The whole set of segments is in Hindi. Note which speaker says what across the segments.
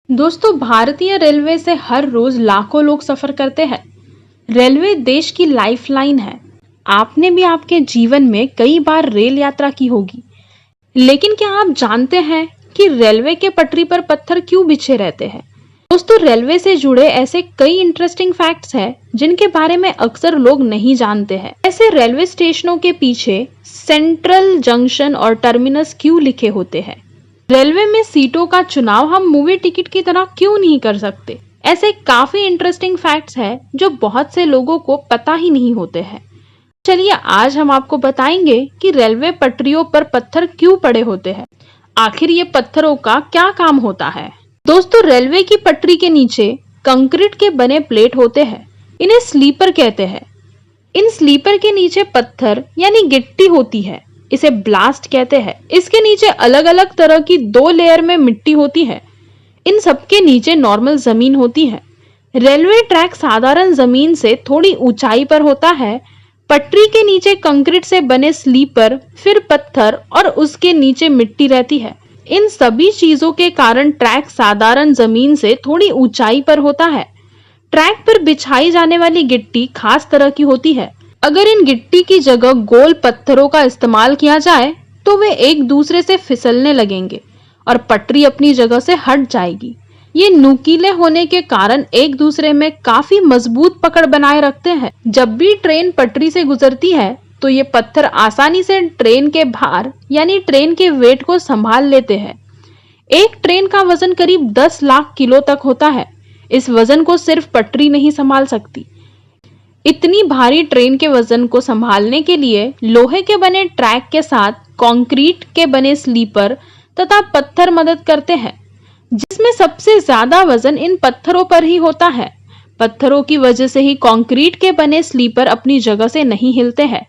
Speaker 1: दोस्तों, भारतीय रेलवे से हर रोज लाखों लोग सफर करते हैं। रेलवे देश की लाइफलाइन है। आपने भी आपके जीवन में कई बार रेल यात्रा की होगी, लेकिन क्या आप जानते हैं कि रेलवे के पटरी पर पत्थर क्यों बिछे रहते हैं? दोस्तों, रेलवे से जुड़े ऐसे कई इंटरेस्टिंग फैक्ट्स हैं जिनके बारे में अक्सर लोग नहीं जानते हैं। ऐसे रेलवे स्टेशनों के पीछे सेंट्रल जंक्शन और टर्मिनस क्यों लिखे होते हैं? रेलवे में सीटों का चुनाव हम मूवी टिकट की तरह क्यों नहीं कर सकते? ऐसे काफी इंटरेस्टिंग फैक्ट्स हैं जो बहुत से लोगों को पता ही नहीं होते हैं। चलिए आज हम आपको बताएंगे कि रेलवे पटरियों पर पत्थर क्यों पड़े होते हैं। आखिर ये पत्थरों का क्या काम होता है? दोस्तों, रेलवे की पटरी के नीचे कंक्रीट के बने प्लेट होते हैं। इन्हें स्लीपर कहते हैं। इन स्लीपर के नीचे पत्थर यानी गिट्टी होती है। इसे ब्लास्ट कहते हैं। इसके नीचे अलग अलग तरह की 2 लेयर में मिट्टी होती है। इन सबके नीचे नॉर्मल जमीन होती है। रेलवे ट्रैक साधारण जमीन से थोड़ी ऊंचाई पर होता है। पटरी के नीचे कंक्रीट से बने स्लीपर, फिर पत्थर और उसके नीचे मिट्टी रहती है। इन सभी चीजों के कारण ट्रैक साधारण जमीन से थोड़ी ऊंचाई पर होता है। ट्रैक पर बिछाई जाने वाली गिट्टी खास तरह की होती है। अगर इन गिट्टी की जगह गोल पत्थरों का इस्तेमाल किया जाए तो वे एक दूसरे से फिसलने लगेंगे और पटरी अपनी जगह से हट जाएगी। ये नुकीले होने के कारण एक दूसरे में काफी मजबूत पकड़ बनाए रखते हैं। जब भी ट्रेन पटरी से गुजरती है तो ये पत्थर आसानी से ट्रेन के भार यानी ट्रेन के वेट को संभाल लेते हैं। एक ट्रेन का वजन करीब 10 लाख किलो तक होता है। इस वजन को सिर्फ पटरी नहीं संभाल सकती। इतनी भारी ट्रेन के वजन को संभालने के लिए लोहे के बने ट्रैक के साथ कंक्रीट के बने स्लीपर तथा पत्थर मदद करते हैं, जिसमें सबसे ज्यादा वजन इन पत्थरों पर ही होता है। पत्थरों की वजह से ही कंक्रीट के बने स्लीपर अपनी जगह से नहीं हिलते हैं।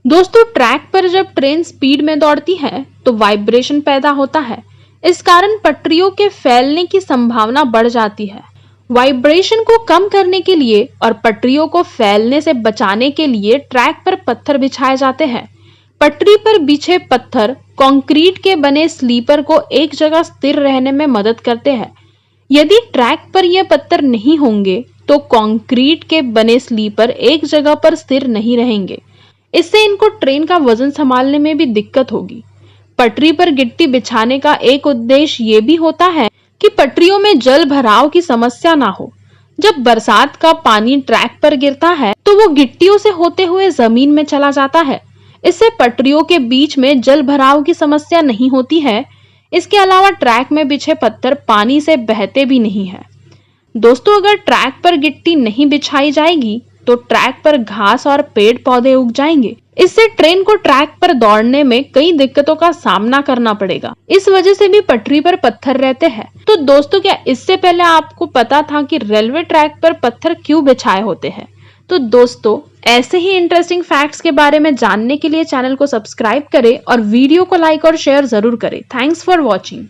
Speaker 1: दोस्तों, ट्रैक पर जब ट्रेन स्पीड में दौड़ती है तो वाइब्रेशन पैदा होता है। इस कारण पटरियों के फैलने की संभावना बढ़ जाती है। वाइब्रेशन को कम करने के लिए और पटरियों को फैलने से बचाने के लिए ट्रैक पर पत्थर बिछाए जाते हैं। पटरी पर बिछे पत्थर कंक्रीट के बने स्लीपर को एक जगह स्थिर रहने में मदद करते हैं। यदि ट्रैक पर ये पत्थर नहीं होंगे तो कंक्रीट के बने स्लीपर एक जगह पर स्थिर नहीं रहेंगे। इससे इनको ट्रेन का वजन संभालने में भी दिक्कत होगी। पटरी पर गिट्टी बिछाने का एक उद्देश्य ये भी होता है कि पटरियों में जल भराव की समस्या ना हो। जब बरसात का पानी ट्रैक पर गिरता है तो वो गिट्टियों से होते हुए जमीन में चला जाता है। इससे पटरियों के बीच में जल भराव की समस्या नहीं होती है। इसके अलावा ट्रैक में बिछे पत्थर पानी से बहते भी नहीं है। दोस्तों, अगर ट्रैक पर गिट्टी नहीं बिछाई जाएगी तो ट्रैक पर घास और पेड़ पौधे उग जाएंगे। इससे ट्रेन को ट्रैक पर दौड़ने में कई दिक्कतों का सामना करना पड़ेगा। इस वजह से भी पटरी पर पत्थर रहते हैं। तो दोस्तों, क्या इससे पहले आपको पता था कि रेलवे ट्रैक पर पत्थर क्यों बिछाए होते हैं? तो दोस्तों, ऐसे ही इंटरेस्टिंग फैक्ट्स के बारे में जानने के लिए चैनल को सब्सक्राइब करें और वीडियो को लाइक और शेयर जरूर करें। Thanks for watching.